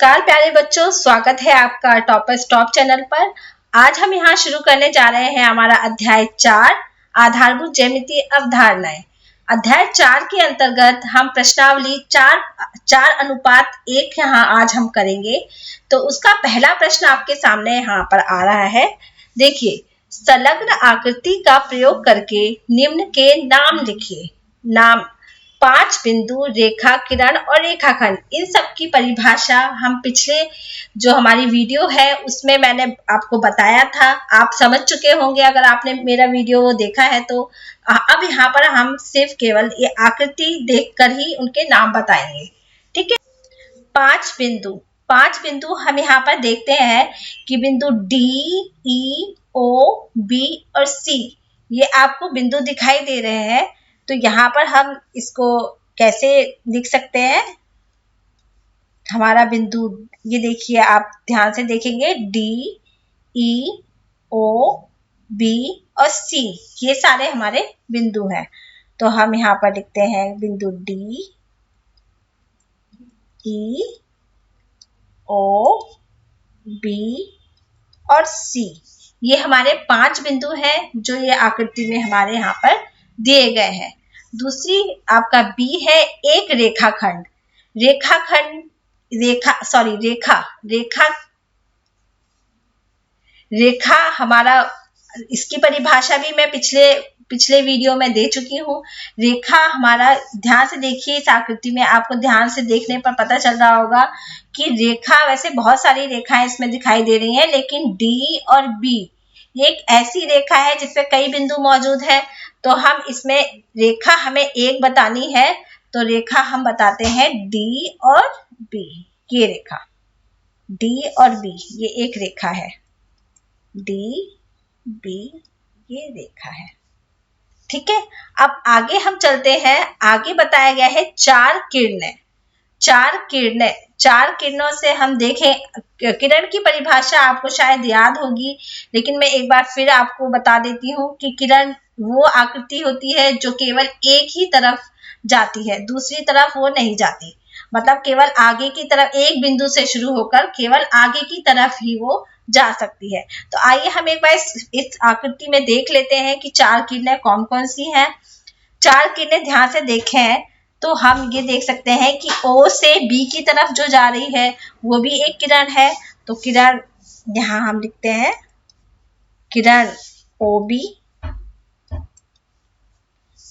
नमस्कार प्यारे बच्चों, स्वागत है आपका टॉपर स्टॉप चैनल पर। आज हम यहाँ शुरू करने जा रहे हैं हमारा अध्याय 4 आधारभूत ज्यामितीय अवधारणाएं। अध्याय 4 के अंतर्गत हम प्रश्नावली 4:1 यहाँ आज हम करेंगे। तो उसका पहला प्रश्न आपके सामने यहाँ पर आ रहा है। देखिए, संलग्न आकृति का प्रयोग करके निम्न के नाम लिखिए। नाम 5 बिंदु, रेखा, किरण और रेखाखंड, इन सब की परिभाषा हम पिछले जो हमारी वीडियो है उसमें मैंने आपको बताया था। आप समझ चुके होंगे अगर आपने मेरा वीडियो देखा है तो। अब यहाँ पर हम सिर्फ केवल ये आकृति देखकर ही उनके नाम बताएंगे, ठीक है। 5 बिंदु हम यहाँ पर देखते हैं कि बिंदु D, E, O, B और C, ये आपको बिंदु दिखाई दे रहे हैं। तो यहाँ पर हम इसको कैसे लिख सकते हैं? हमारा बिंदु, ये देखिए, आप ध्यान से देखेंगे, D, E, O, B और C, ये सारे हमारे बिंदु हैं। तो हम यहाँ पर लिखते हैं बिंदु D, E, O, B और C, ये हमारे 5 बिंदु हैं जो ये आकृति में हमारे यहाँ पर दिए गए हैं। दूसरी आपका B है एक रेखाखंड। रेखा हमारा, इसकी परिभाषा भी मैं पिछले वीडियो में दे चुकी हूँ। रेखा हमारा, ध्यान से देखिए, इस आकृति में आपको ध्यान से देखने पर पता चल रहा होगा कि रेखा, वैसे बहुत सारी रेखाएं इसमें दिखाई दे रही हैं, लेकिन D और B ये एक ऐसी रेखा है जिसमें कई बिंदु मौजूद है। तो हम इसमें रेखा हमें एक बतानी है, तो रेखा हम बताते हैं D और B। ये रेखा D और B, ये एक रेखा है। D, B, ये रेखा है, ठीक है। अब आगे हम चलते हैं। आगे बताया गया है 4 किरणें। 4 किरणों से हम देखें, किरण की परिभाषा आपको शायद याद होगी, लेकिन मैं एक बार फिर आपको बता देती हूँ कि किरण वो आकृति होती है जो केवल एक ही तरफ जाती है, दूसरी तरफ वो नहीं जाती। मतलब केवल आगे की तरफ, एक बिंदु से शुरू होकर केवल आगे की तरफ ही वो जा सकती है। तो आइए हम एक बार इस आकृति में देख लेते हैं कि 4 किरणें कौन कौन सी हैं। 4 किरणें ध्यान से देखें तो हम ये देख सकते हैं कि O से B की तरफ जो जा रही है वो भी एक किरण है। तो किरण यहाँ हम लिखते हैं किरण OB।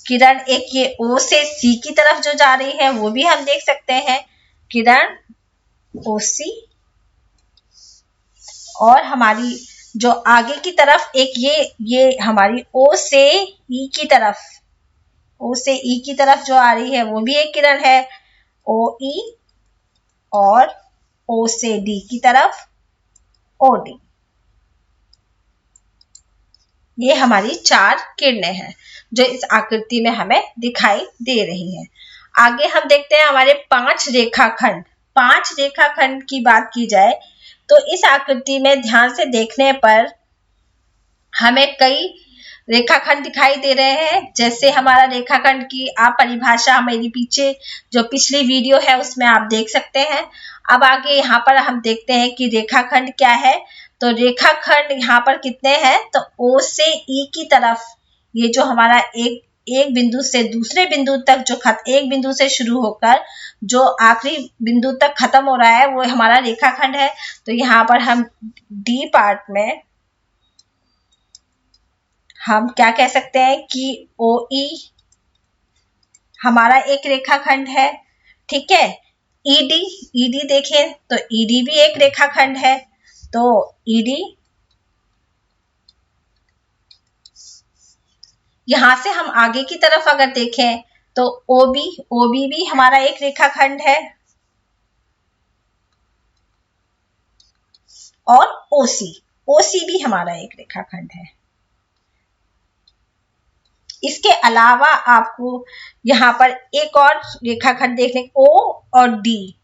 किरण एक ये O से C की तरफ जो जा रही है वो भी हम देख सकते हैं, किरण OC। और हमारी जो आगे की तरफ एक ये हमारी O से E की तरफ, O से E की तरफ जो आ रही है वो भी एक किरण है, OE। और O से D की तरफ OD। ये हमारी 4 किरणें हैं जो इस आकृति में हमें दिखाई दे रही हैं। आगे हम देखते हैं हमारे 5 रेखाखंड। 5 रेखाखंड की बात की जाए तो इस आकृति में ध्यान से देखने पर हमें कई रेखाखंड दिखाई दे रहे हैं। जैसे हमारा रेखाखंड की आप परिभाषा मेरी पीछे जो पिछली वीडियो है उसमें आप देख सकते हैं। अब आगे यहाँ पर हम देखते हैं कि रेखाखंड क्या है। तो रेखाखंड यहाँ पर कितने हैं? तो O से E की तरफ, ये जो हमारा एक बिंदु से दूसरे बिंदु तक जो एक बिंदु से शुरू होकर जो आखिरी बिंदु तक खत्म हो रहा है वो हमारा रेखाखंड है। तो यहाँ पर हम D पार्ट में हम क्या कह सकते हैं कि OE हमारा एक रेखाखंड है, ठीक है। ED देखें तो ED भी एक रेखाखंड है। तो ED, यहां से हम आगे की तरफ अगर देखें तो OB भी हमारा एक रेखाखंड है। और OC भी हमारा एक रेखाखंड है। इसके अलावा आपको यहाँ पर एक और रेखाखंड देखने, O और D।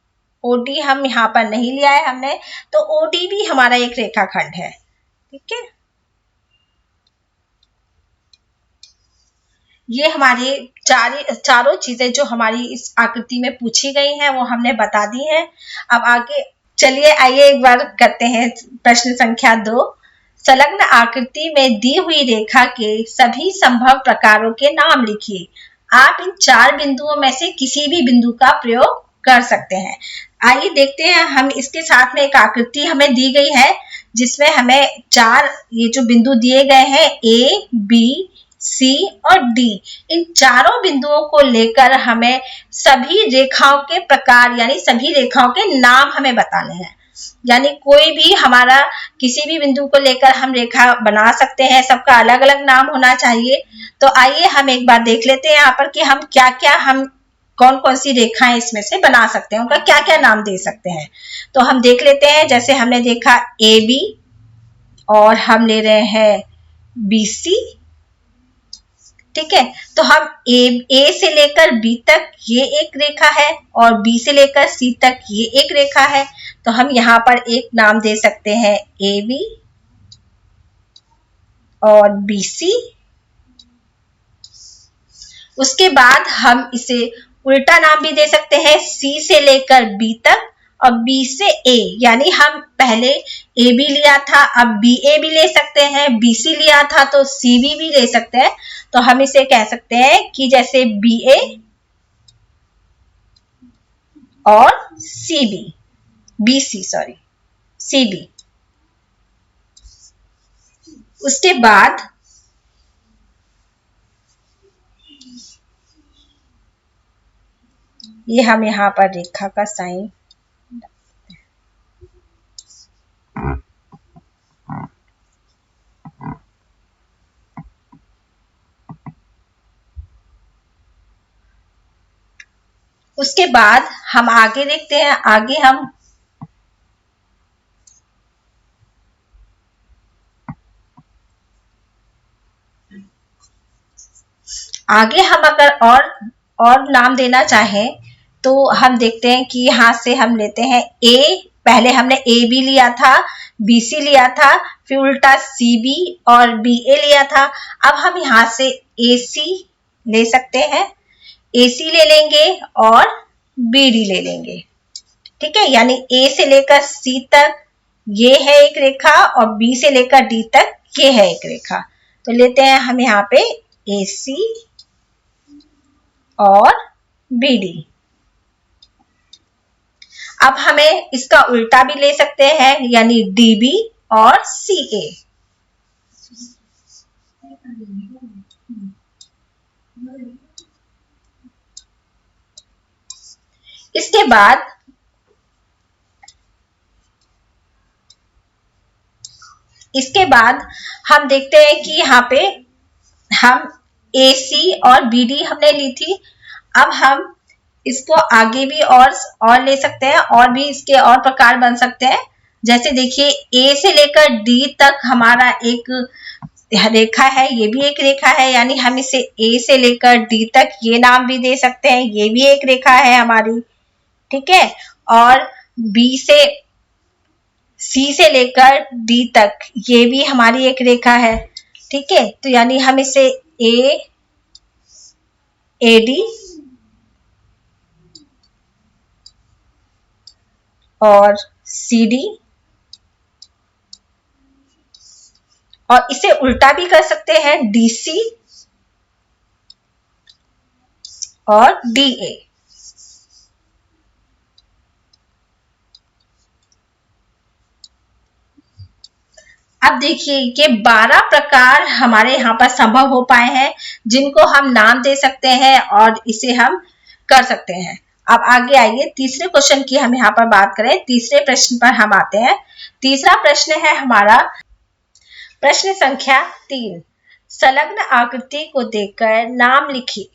OD हम यहाँ पर नहीं लिया है हमने, तो OD भी हमारा एक रेखाखंड है, ठीक है। ये हमारी चारों चीजें जो हमारी इस आकृति में पूछी गई हैं वो हमने बता दी हैं। अब आगे चलिए आइए एक बार करते हैं प्रश्न संख्या 2। संलग्न आकृति में दी हुई रेखा के सभी संभव प्रकारों के नाम लिखिए। आप इन 4 बिंदुओं में से किसी भी बिंदु का प्रयोग कर सकते हैं। आइए देखते हैं, हम इसके साथ में एक आकृति हमें दी गई है जिसमें हमें 4 ये जो बिंदु दिए गए हैं A, B, C और D, इन चारों बिंदुओं को लेकर हमें सभी रेखाओं के प्रकार यानी सभी रेखाओं के नाम हमें बताने हैं। यानी कोई भी हमारा किसी भी बिंदु को लेकर हम रेखा बना सकते हैं, सबका अलग अलग नाम होना चाहिए। तो आइए हम एक बार देख लेते हैं यहाँ पर कि हम क्या क्या कौन कौन सी रेखाएं इसमें से बना सकते हैं, उनका क्या क्या नाम दे सकते हैं। तो हम देख लेते हैं, जैसे हमने देखा AB और हम ले रहे हैं BC, ठीक है। तो हम A से लेकर B तक ये एक रेखा है और B से लेकर C तक ये एक रेखा है। तो हम यहाँ पर एक नाम दे सकते हैं AB और BC। उसके बाद हम इसे उल्टा नाम भी दे सकते हैं, C से लेकर B तक और B से A, यानी हम पहले AB लिया था, अब BA भी ले सकते हैं, BC लिया था तो CB भी ले सकते हैं। तो हम इसे कह सकते हैं कि जैसे BA और CB। उसके बाद ये हम यहाँ पर रेखा का साइन उसके बाद हम आगे देखते हैं। आगे हम अगर और नाम देना चाहें तो हम देखते हैं कि यहाँ से हम लेते हैं A, पहले हमने AB लिया था, BC लिया था, फिर उल्टा CB और BA लिया था। अब हम यहाँ से AC ले सकते हैं, AC ले लेंगे और BD ले लेंगे, ठीक है। यानी A से लेकर C तक ये है एक रेखा और B से लेकर D तक ये है एक रेखा। तो लेते हैं हम यहाँ पे AC और BD। अब हमें इसका उल्टा भी ले सकते हैं, यानी DB और CA। इसके बाद हम देखते हैं कि यहाँ पे हम AC और BD हमने ली थी। अब हम इसको आगे भी और ले सकते हैं, और भी इसके और प्रकार बन सकते हैं। जैसे देखिए A से लेकर D तक हमारा एक रेखा है, ये भी एक रेखा है, यानी हम इसे A से लेकर D तक ये नाम भी दे सकते हैं, ये भी एक रेखा है हमारी, ठीक है। और C से लेकर D तक ये भी हमारी एक रेखा है, ठीक है। तो यानी हम इसे AD और CD, और इसे उल्टा भी कर सकते हैं DC और DA। अब देखिए ये 12 प्रकार हमारे यहाँ पर संभव हो पाए हैं जिनको हम नाम दे सकते हैं और इसे हम कर सकते हैं। अब आगे आइए तीसरे क्वेश्चन की हम यहाँ पर बात करें। तीसरे प्रश्न पर हम आते हैं। तीसरा प्रश्न है हमारा प्रश्न संख्या 3। संलग्न आकृति को देखकर नाम लिखिए।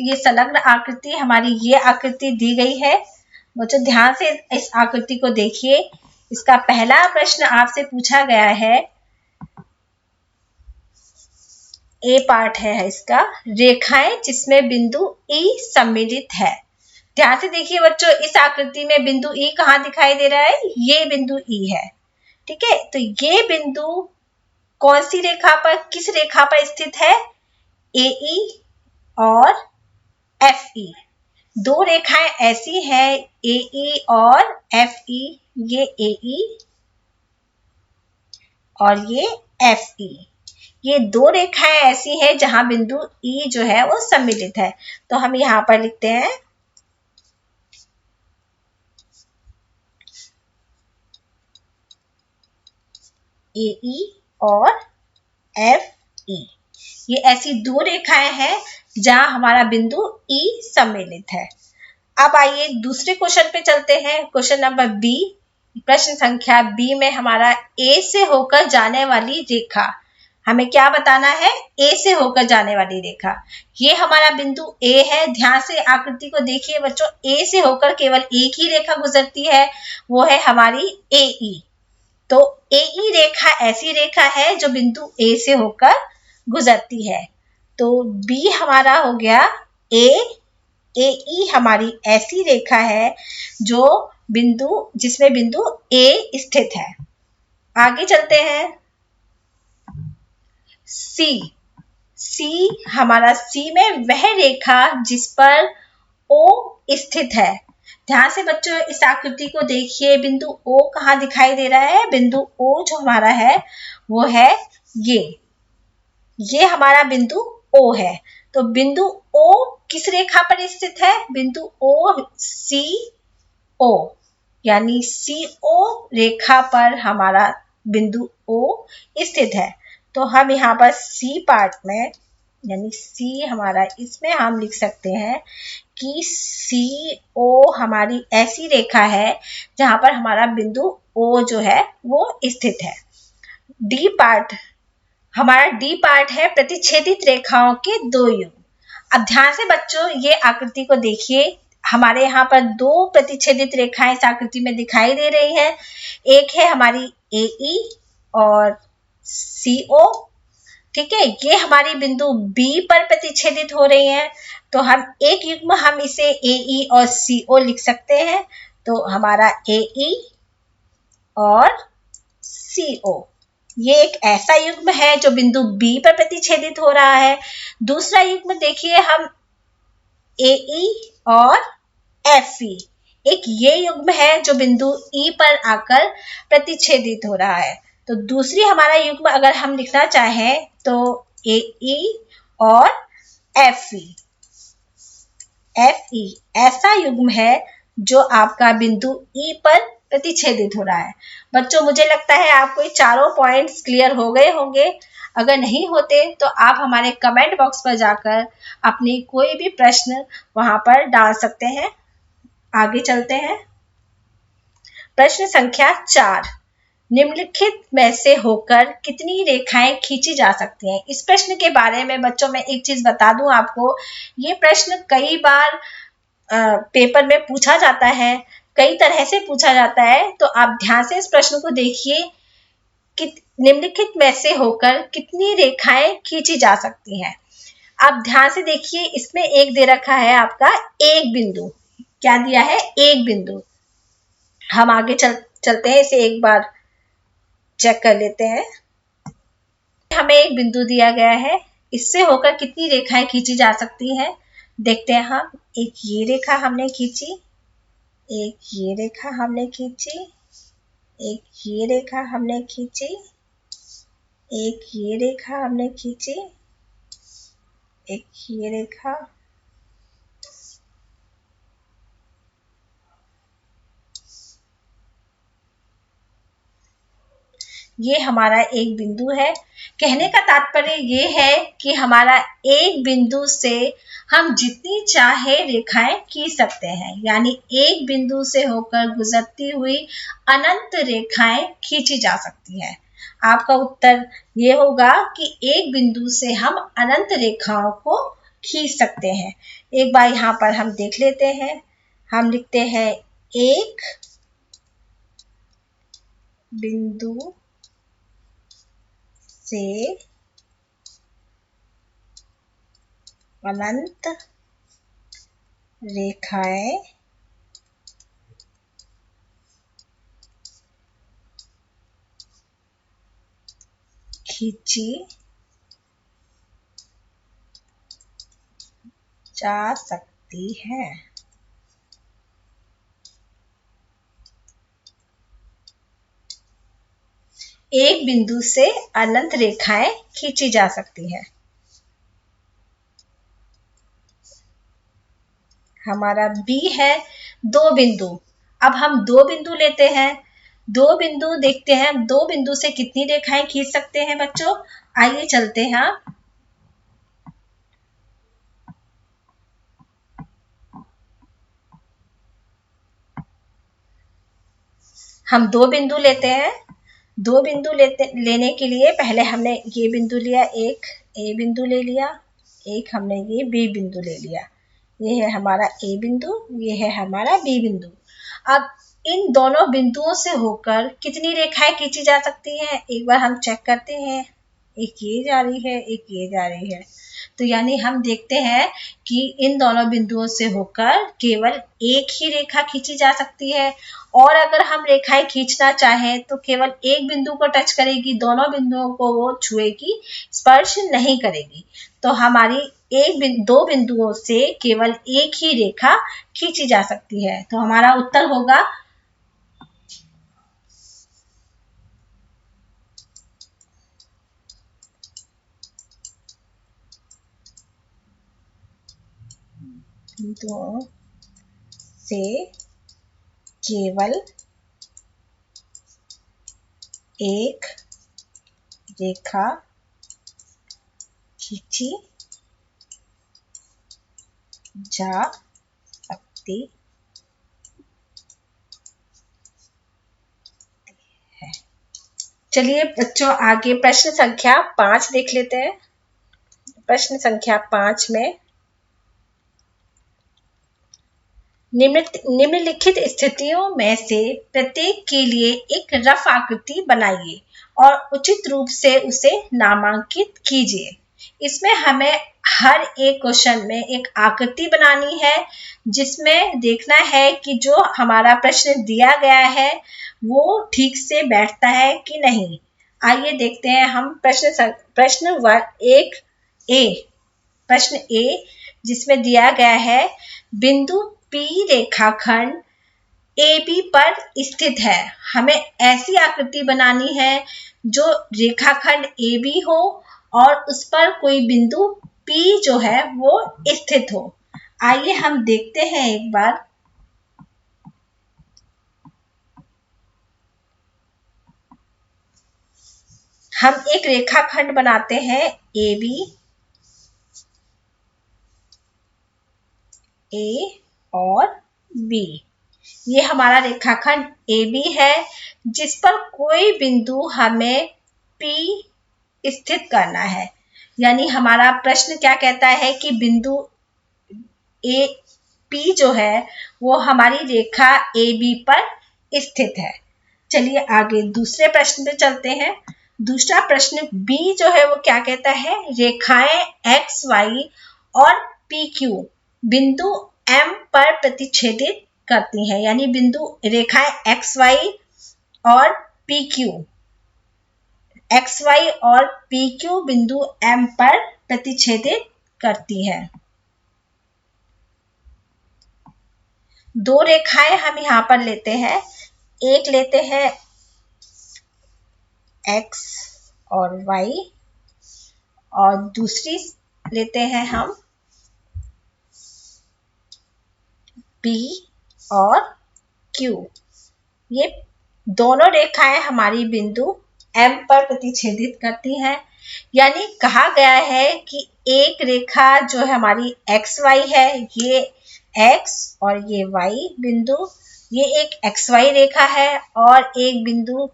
ये संलग्न आकृति हमारी ये आकृति दी गई है। बच्चों ध्यान से इस आकृति को देखिए। इसका पहला प्रश्न आपसे पूछा गया है, ए पार्ट है इसका, रेखाएं जिसमें बिंदु E सम्मिलित है। ध्यान से देखिए बच्चों, इस आकृति में बिंदु E कहाँ दिखाई दे रहा है? ये बिंदु E है, ठीक है। तो ये बिंदु कौन सी रेखा पर, किस रेखा पर स्थित है? AE और FE। दो रेखाएं ऐसी हैं AE और FE, ये AE और ये FE। ये दो रेखाएं ऐसी हैं जहां बिंदु E जो है वो सम्मिलित है। तो हम यहाँ पर लिखते हैं AE और FE। ये ऐसी दो रेखाएं हैं जहां हमारा बिंदु E सम्मिलित है। अब आइए दूसरे क्वेश्चन पे चलते हैं। क्वेश्चन नंबर बी, प्रश्न संख्या बी में हमारा ए से होकर जाने वाली रेखा, हमें क्या बताना है? ए से होकर जाने वाली रेखा। ये हमारा बिंदु ए है। ध्यान से आकृति को देखिए बच्चों, ए से होकर केवल एक ही रेखा गुजरती है, वो है हमारी AE। तो AE रेखा ऐसी रेखा है जो बिंदु ए से होकर गुजरती है। तो बी हमारा हो गया ए। AE हमारी ऐसी रेखा है जो जिसमें बिंदु ए स्थित है। आगे चलते हैं। सी हमारा सी में वह रेखा जिस पर O स्थित है। ध्यान से बच्चों इस आकृति को देखिए, बिंदु O कहाँ दिखाई दे रहा है? बिंदु O जो हमारा है वो है ये हमारा बिंदु O है। तो बिंदु O किस रेखा पर स्थित है? बिंदु O CO, यानी CO रेखा पर हमारा बिंदु O स्थित है। तो हम यहाँ पर C पार्ट में, यानी C हमारा, इसमें हम लिख सकते हैं कि CO हमारी ऐसी रेखा है जहां पर हमारा बिंदु O जो है वो स्थित है। डी पार्ट, हमारा डी पार्ट है प्रतिच्छेदित रेखाओं के दो युग्म। अब ध्यान से बच्चों ये आकृति को देखिए, हमारे यहाँ पर दो प्रतिच्छेदित रेखाएं इस आकृति में दिखाई दे रही हैं। एक है हमारी AE और CO, ठीक है। ये हमारी बिंदु B पर प्रतिच्छेदित हो रही हैं। तो हम एक युग्म हम इसे AE और CO लिख सकते हैं। तो हमारा AE और CO ये एक ऐसा युग्म है जो बिंदु B पर प्रतिच्छेदित हो रहा है। दूसरा युग्म देखिए हम AE और FE, एक ये युग्म है जो बिंदु E पर आकर प्रतिच्छेदित हो रहा है। तो दूसरी हमारा युग्म अगर हम लिखना चाहें तो AE और FE ऐसा युग्म है जो आपका बिंदु E पर प्रतिच्छेदित हो रहा है। बच्चों मुझे लगता है आपको ये चारों पॉइंट्स क्लियर हो गए होंगे। अगर नहीं होते तो आप हमारे कमेंट बॉक्स पर जाकर अपनी कोई भी प्रश्न वहां पर डाल सकते हैं। आगे चलते हैं। प्रश्न संख्या 4, निम्नलिखित में से होकर कितनी रेखाएं खींची जा सकती हैं? इस प्रश्न के बारे में बच्चों मैं एक चीज बता दूं आपको, ये प्रश्न कई बार पेपर में पूछा जाता है, कई तरह से पूछा जाता है। तो आप ध्यान से इस प्रश्न को देखिए कि निम्नलिखित में से होकर कितनी रेखाएं खींची जा सकती हैं। आप ध्यान से देखिए, इसमें एक दे रखा है आपका एक बिंदु। क्या दिया है? एक बिंदु। हम आगे चलते हैं, इसे एक बार चेक कर लेते हैं। हमें एक बिंदु दिया गया है, इससे होकर कितनी रेखाएं खींची जा सकती हैं देखते हैं हम। एक ये रेखा हमने खींची, एक ये रेखा हमने खींची, एक ये रेखा हमने खींची, एक ये रेखा हमने खींची, एक ये रेखा, ये हमारा एक बिंदु है। कहने का तात्पर्य ये है कि हमारा एक बिंदु से हम जितनी चाहे रेखाएं खींच सकते हैं, यानी एक बिंदु से होकर गुजरती हुई अनंत रेखाएं खींची जा सकती हैं। आपका उत्तर ये होगा कि एक बिंदु से हम अनंत रेखाओं को खींच सकते हैं। एक बार यहाँ पर हम देख लेते हैं। हम लिखते हैं एक बिंदु से अनंत रेखाएं खींची जा सकती है। एक बिंदु से अनंत रेखाएं खींची जा सकती है। हमारा बी है 2 बिंदु। अब हम 2 बिंदु लेते हैं। 2 बिंदु देखते हैं, 2 बिंदु से कितनी रेखाएं खींच सकते हैं बच्चों? आइए चलते हैं। हम 2 बिंदु लेते हैं। 2 बिंदु लेने के लिए पहले हमने ये बिंदु लिया, एक ए बिंदु ले लिया, एक हमने ये बी बिंदु ले लिया। ये है हमारा ए बिंदु, ये है हमारा बी बिंदु। अब इन दोनों बिंदुओं से होकर कितनी रेखाएं खींची जा सकती हैं? एक बार हम चेक करते हैं। एक ये जा रही है, एक ये जा रही है। तो यानी हम देखते हैं कि इन दोनों बिंदुओं से होकर केवल एक ही रेखा खींची जा सकती है। और अगर हम रेखाएं खींचना चाहें तो केवल एक बिंदु को टच करेगी, दोनों बिंदुओं को वो छुएगी, स्पर्श नहीं करेगी। तो हमारी दो बिंदुओं से केवल एक ही रेखा खींची जा सकती है। तो हमारा उत्तर होगा बिंदुओं से केवल एक रेखा खींची जा सकती है। चलिए बच्चों, आगे प्रश्न संख्या 5 देख लेते हैं। प्रश्न संख्या 5 में निम्नलिखित स्थितियों में से प्रत्येक के लिए एक रफ आकृति बनाइए और उचित रूप से उसे नामांकित कीजिए। इसमें हमें हर एक क्वेश्चन में एक आकृति बनानी है, जिसमें देखना है कि जो हमारा प्रश्न दिया गया है वो ठीक से बैठता है कि नहीं। आइए देखते हैं हम प्रश्न ए, जिसमें दिया गया है बिंदु P रेखाखंड AB पर स्थित है। हमें ऐसी आकृति बनानी है जो रेखाखंड AB हो और उस पर कोई बिंदु P जो है वो स्थित हो। आइए हम देखते हैं एक बार। हम एक रेखाखंड बनाते हैं AB, A और B। ये हमारा रेखाखंड AB है, जिस पर कोई बिंदु हमें P स्थित करना है। यानी हमारा प्रश्न क्या कहता है कि बिंदु P जो है वो हमारी रेखा AB पर स्थित है। चलिए आगे दूसरे प्रश्न पे चलते हैं। दूसरा प्रश्न B जो है वो क्या कहता है? रेखाएं XY और PQ बिंदु M पर प्रतिच्छेदित करती हैं। यानी बिंदु रेखाएं XY और PQ बिंदु M पर प्रतिच्छेदित करती है। दो रेखाएं हम यहाँ पर लेते हैं। एक लेते हैं X और Y और दूसरी लेते हैं हम P और Q। ये दोनों रेखाएं हमारी बिंदु M पर प्रतिच्छेदित करती हैं। यानी कहा गया है कि एक रेखा जो हमारी XY है, ये X और ये Y बिंदु, ये एक XY रेखा है और एक बिंदु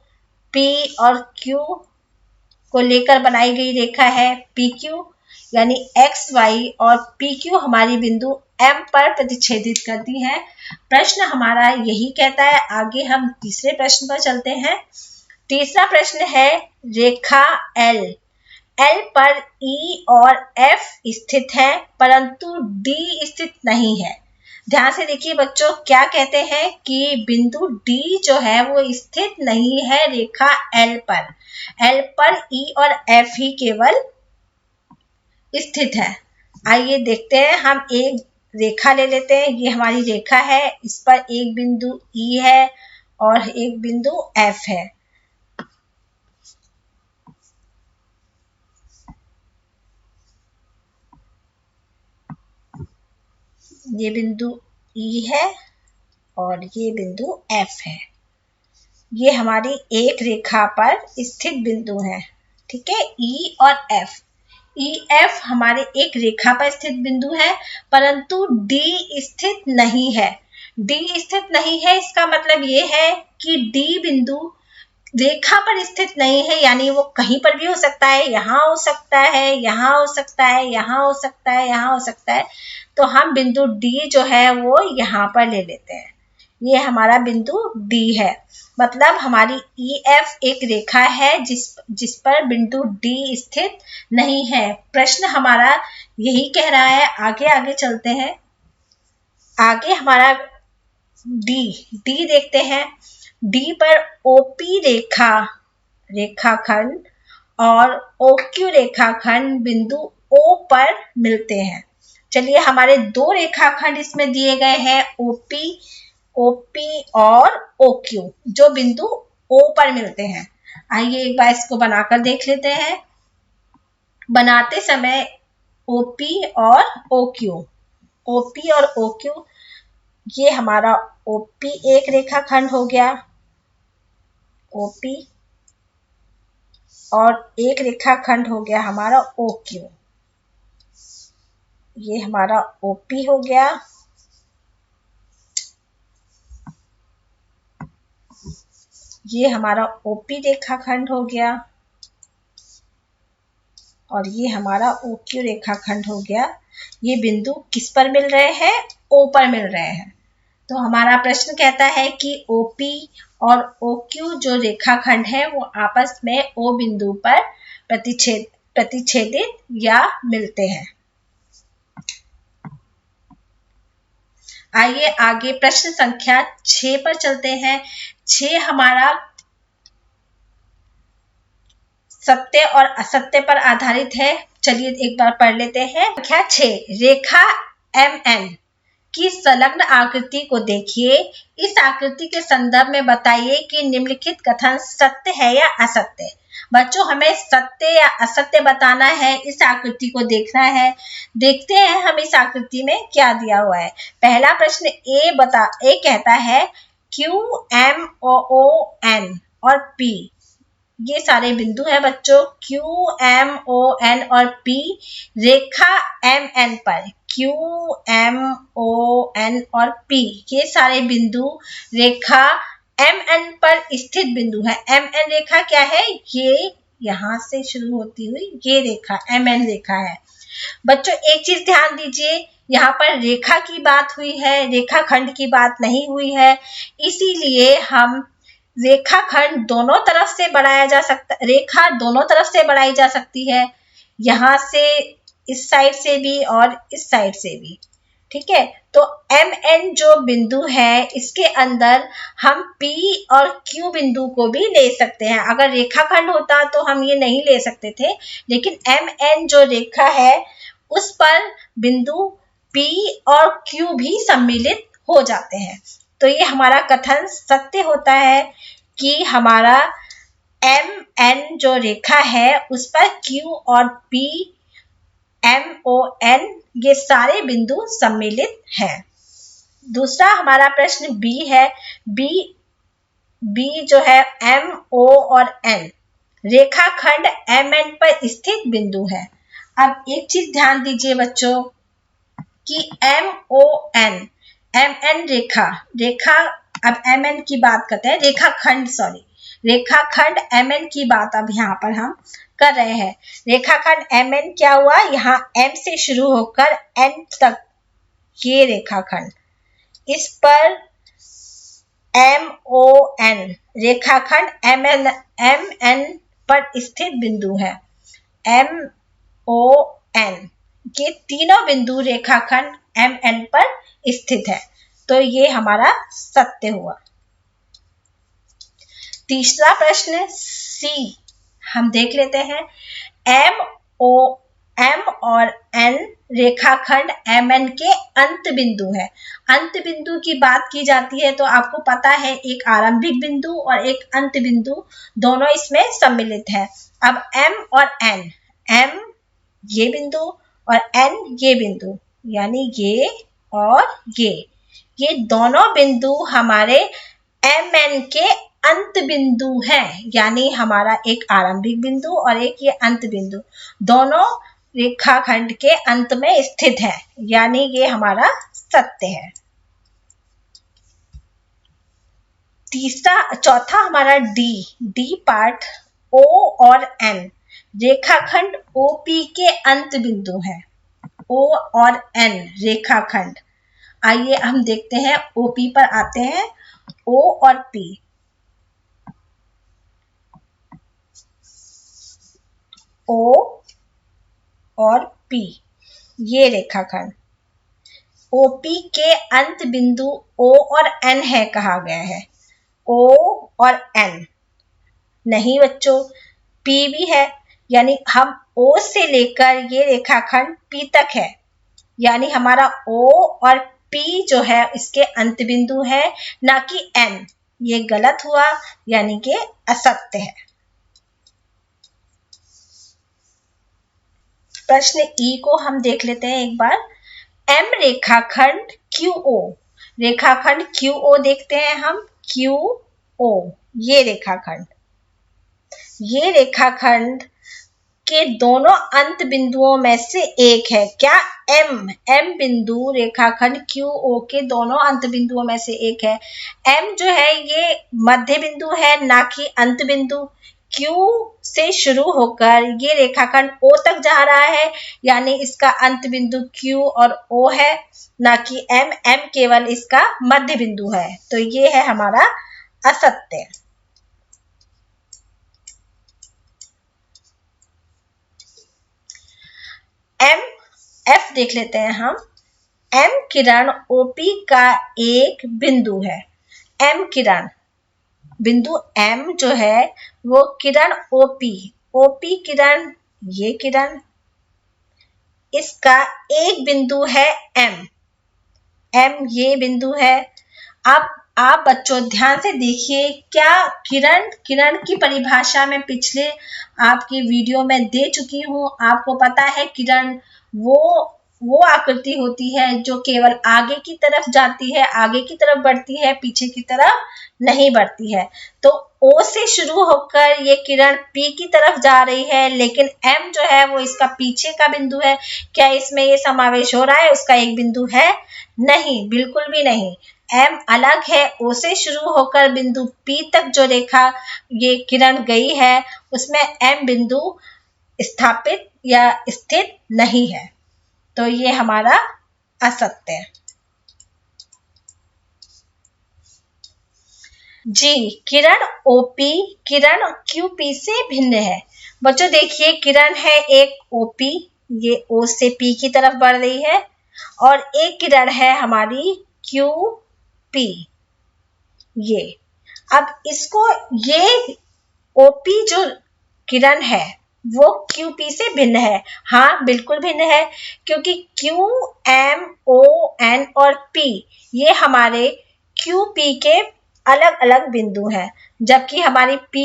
P और Q को लेकर बनाई गई रेखा है PQ। यानी XY और PQ हमारी बिंदु M पर प्रतिच्छेदित करती है। प्रश्न हमारा यही कहता है। आगे हम तीसरे प्रश्न पर चलते हैं। तीसरा प्रश्न है रेखा L पर E और F स्थित है परंतु D स्थित नहीं है। ध्यान से देखिए बच्चों, क्या कहते हैं कि बिंदु D जो है वो स्थित नहीं है रेखा L पर E और F ही केवल स्थित है। आइए देखते हैं। हम एक रेखा ले लेते हैं। ये हमारी रेखा है, इस पर एक बिंदु E है और एक बिंदु F है। ये बिंदु ई है और ये बिंदु एफ है। ये हमारी एक रेखा पर स्थित बिंदु है। ठीक है, ई और एफ। ई एफ हमारे एक रेखा पर स्थित बिंदु है, परंतु डी स्थित नहीं है। डी स्थित नहीं है इसका मतलब ये है कि डी बिंदु रेखा पर स्थित नहीं है, यानी वो कहीं पर भी हो सकता है, यहाँ हो सकता है, यहाँ हो सकता है, यहाँ हो सकता है, यहाँ हो सकता है। तो हम बिंदु डी जो है वो यहाँ पर ले लेते हैं। ये हमारा बिंदु डी है, मतलब हमारी ई एफ एक रेखा है जिस पर बिंदु डी स्थित नहीं है। प्रश्न हमारा यही कह रहा है। आगे आगे चलते हैं। आगे हमारा डी देखते हैं। डी पर ओपी रेखाखंड और ओक्यू रेखाखंड बिंदु ओ पर मिलते हैं। चलिए, हमारे दो रेखाखंड इसमें दिए गए हैं, ओपी और ओक्यू, जो बिंदु ओ पर मिलते हैं। आइए एक बार इसको बनाकर देख लेते हैं। बनाते समय ओपी और ओक्यू, ये हमारा ओपी एक रेखाखंड हो गया, ओपी, और एक रेखाखंड हो गया हमारा ओक्यू। ये हमारा ओपी हो गया, ये हमारा ओपी रेखाखंड हो गया, और ये हमारा ओक्यू रेखाखंड हो गया। ये बिंदु किस पर मिल रहे हैं? ओ पर मिल रहे हैं। तो हमारा प्रश्न कहता है कि ओपी और ओक्यू जो रेखाखंड है वो आपस में ओ बिंदु पर प्रतिच्छेदित या मिलते हैं। आइए आगे प्रश्न संख्या 6 पर चलते हैं। 6 हमारा सत्य और असत्य पर आधारित है। चलिए एक बार पढ़ लेते हैं। संख्या 6, रेखा MN की संलग्न आकृति को देखिए। इस आकृति के संदर्भ में बताइए कि निम्नलिखित कथन सत्य है या असत्य। बच्चों, हमें सत्य या असत्य बताना है, इस आकृति को देखना है। देखते हैं हम इस आकृति में क्या दिया हुआ है। पहला प्रश्न ए कहता है QMON और P, ये सारे बिंदु हैं बच्चों। QMON और P रेखा MN पर, QMON और P ये सारे बिंदु रेखा MN पर स्थित बिंदु है। MN रेखा क्या है? ये यहाँ से शुरू होती हुई ये रेखा MN रेखा है। बच्चों एक चीज ध्यान दीजिए, यहाँ पर रेखा की बात हुई है, रेखाखंड की बात नहीं हुई है। इसीलिए हम रेखाखंड दोनों तरफ से बढ़ाया जा सकता, रेखा दोनों तरफ से बढ़ाई जा सकती है, यहाँ से इस साइड से भी और इस साइड से भी। ठीक है, तो MN जो बिंदु है इसके अंदर हम P और Q बिंदु को भी ले सकते हैं। अगर रेखाखंड होता तो हम ये नहीं ले सकते थे, लेकिन MN जो रेखा है उस पर बिंदु P और Q भी सम्मिलित हो जाते हैं। तो ये हमारा कथन सत्य होता है कि हमारा MN जो रेखा है उस पर Q और P, MON ये सारे बिंदु सम्मिलित हैं। दूसरा हमारा प्रश्न B है। B जो है MO और N रेखाखंड MN पर स्थित बिंदु है। अब एक चीज ध्यान दीजिए बच्चों कि MN रेखा अब MN की बात करते हैं, रेखाखंड MN की बात अब यहाँ पर हम कर रहे हैं। रेखाखंड MN क्या हुआ? यहाँ M से शुरू होकर N तक ये रेखाखंड, इस पर MON रेखाखंड MN पर स्थित बिंदु है। MON ये तीनों बिंदु रेखाखंड MN पर स्थित है। तो ये हमारा सत्य हुआ। तीसरा प्रश्न C हम देख लेते हैं। M और N रेखाखंड MN के अंत बिंदु है। अंत बिंदु की बात की जाती है तो आपको पता है एक आरंभिक बिंदु और एक अंत बिंदु दोनों इसमें सम्मिलित है। अब M और N, M ये बिंदु और N ये बिंदु, यानी ये और ये दोनों बिंदु हमारे MN के अंत बिंदु हैं, यानी हमारा एक आरंभिक बिंदु और एक ये अंत बिंदु दोनों रेखाखंड के अंत में स्थित है, यानी ये हमारा सत्य है। चौथा हमारा डी पार्ट O और N रेखाखंड OP के अंत बिंदु है। O और N रेखाखंड, आइए हम देखते हैं OP पर आते हैं। O और P, O और P ये रेखाखंड OP के अंत बिंदु O और N है कहा गया है। O और N नहीं बच्चों, P भी है, यानी हम O से लेकर ये रेखाखंड P तक है, यानी हमारा O और P जो है इसके अंत बिंदु है, ना कि N। ये गलत हुआ, यानी कि असत्य है। प्रश्न E को हम देख लेते हैं एक बार। M रेखाखंड QO, रेखाखंड QO देखते हैं हम, QO ये रेखाखंड के दोनों अंत बिंदुओं में से एक है। क्या M बिंदु रेखाखंड QO के दोनों अंत बिंदुओं में से एक है। M जो है ये मध्य बिंदु है, ना कि अंत बिंदु। Q से शुरू होकर ये रेखाखंड O तक जा रहा है, यानी इसका अंत बिंदु Q और O है, ना कि M केवल इसका मध्य बिंदु है। तो ये है हमारा असत्य। F देख लेते हैं हम। M किरण OP का एक बिंदु है। M किरण बिंदु M जो है वो किरण OP किरण, ये किरण, इसका एक बिंदु है M ये बिंदु है। अब आप बच्चों ध्यान से देखिए, क्या किरण की परिभाषा में पिछले आपकी वीडियो में दे चुकी हूँ। आपको पता है किरण वो आकृति होती है जो केवल आगे की तरफ जाती है, आगे की तरफ बढ़ती है, पीछे की तरफ नहीं बढ़ती है। तो O से शुरू होकर ये किरण P की तरफ जा रही है, लेकिन M जो है वो इसका पीछे का बिंदु है। क्या इसमें ये समावेश हो रहा है, उसका एक बिंदु है? नहीं, बिल्कुल भी नहीं। M अलग है। O से शुरू होकर बिंदु P तक जो रेखा ये किरण गई है, उसमें M बिंदु स्थापित या स्थित नहीं है। तो ये हमारा असत्य है। जी, किरण OP किरण QP से भिन्न है। बच्चों देखिए, किरण है एक OP, ये O से P की तरफ बढ़ रही है, और एक किरण है हमारी QP ये। अब इसको ये OP जो किरण है वो QP से भिन्न है। हाँ, बिल्कुल भिन्न है, क्योंकि Q, M, O, N और P ये हमारे QP के अलग अलग बिंदु हैं, जबकि हमारी P,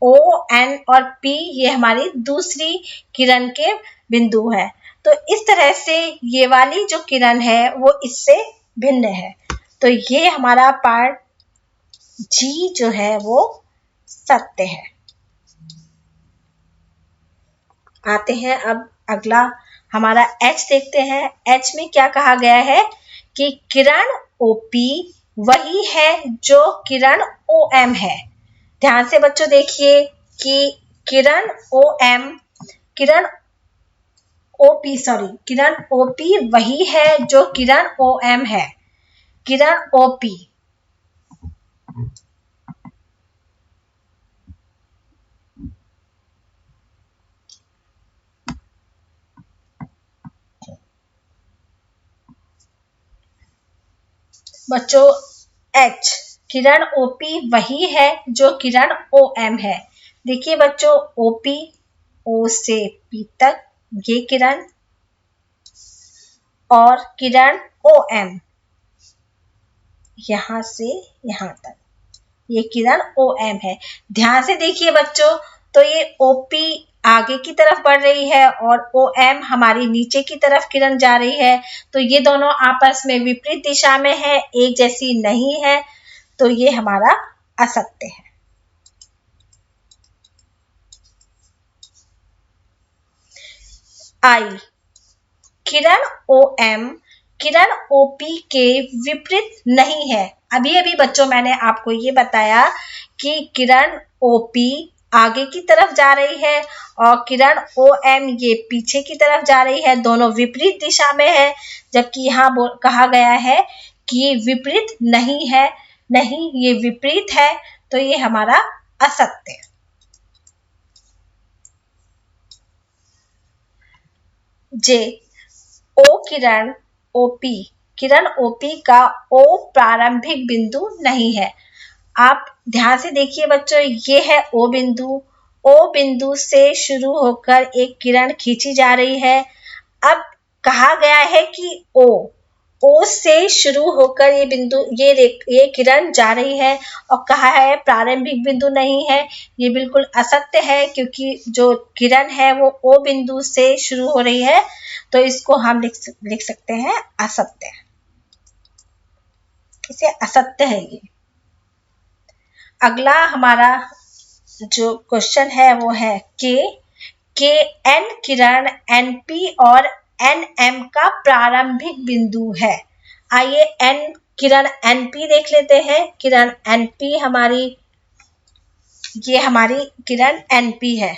O, N और P ये हमारी दूसरी किरण के बिंदु हैं। तो इस तरह से ये वाली जो किरण है वो इससे भिन्न है। तो ये हमारा पार्ट G जो है वो सत्य है। आते हैं अब अगला हमारा H देखते हैं। H में क्या कहा गया है कि किरण OP वही है जो किरण OM है। ध्यान से बच्चों देखिए कि किरण किरण OP वही है जो किरण OM है। किरण OP बच्चों H किरण OP वही है जो किरण OM है। देखिए बच्चों, OP O से P तक ये किरण, और किरण OM यहां से यहां तक ये किरण OM है। ध्यान से देखिए बच्चों, तो ये OP आगे की तरफ बढ़ रही है और OM हमारी नीचे की तरफ किरण जा रही है, तो ये दोनों आपस में विपरीत दिशा में है, एक जैसी नहीं है, तो ये हमारा असत्य है। I, Kiran OM Kiran OP के विपरीत नहीं है। अभी अभी बच्चों मैंने आपको ये बताया कि किरण OP आगे की तरफ जा रही है और किरण OM ये पीछे की तरफ जा रही है, दोनों विपरीत दिशा में है, जबकि यहाँ कहा गया है कि ये विपरीत नहीं है, नहीं ये विपरीत है, तो ये हमारा असत्य है। जे, O किरण OP का O प्रारंभिक बिंदु नहीं है। आप ध्यान से देखिए बच्चों, ये है O बिंदु से शुरू होकर एक किरण खींची जा रही है। अब कहा गया है कि O से शुरू होकर ये बिंदु ये किरण जा रही है और कहा है प्रारंभिक बिंदु नहीं है। ये बिल्कुल असत्य है, क्योंकि जो किरण है वो O बिंदु से शुरू हो रही है, तो इसको हम लिख सकते हैं असत्य। इसे असत्य है ये। अगला हमारा जो क्वेश्चन है वो है के N किरण NP और NM का प्रारंभिक बिंदु है। आइए N किरण NP देख लेते हैं। किरण NP ये हमारी किरण NP है,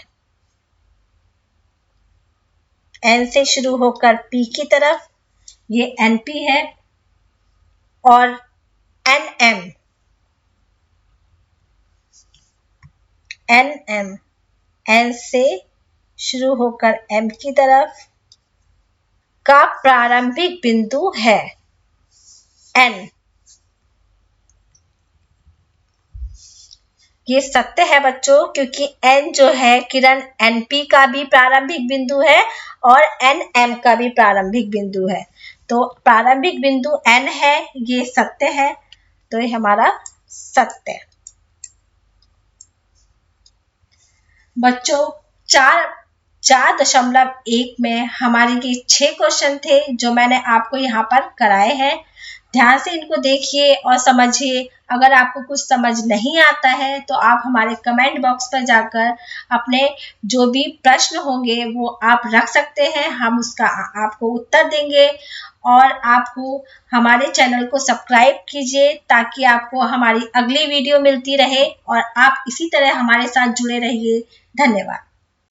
N से शुरू होकर P की तरफ ये NP है, और NM N से शुरू होकर M की तरफ का प्रारंभिक बिंदु है N। ये सत्य है बच्चों, क्योंकि N जो है किरण NP का भी प्रारंभिक बिंदु है और NM का भी प्रारंभिक बिंदु है, तो प्रारंभिक बिंदु N है, ये सत्य है, तो ये हमारा सत्य है। बच्चों 4.1 में हमारे ये 6 क्वेश्चन थे जो मैंने आपको यहाँ पर कराए हैं। ध्यान से इनको देखिए और समझिए। अगर आपको कुछ समझ नहीं आता है तो आप हमारे कमेंट बॉक्स पर जाकर अपने जो भी प्रश्न होंगे वो आप रख सकते हैं, हम उसका आपको उत्तर देंगे। और आपको हमारे चैनल को सब्सक्राइब कीजिए ताकि आपको हमारी अगली वीडियो मिलती रहे और आप इसी तरह हमारे साथ जुड़े रहिए। धन्यवाद।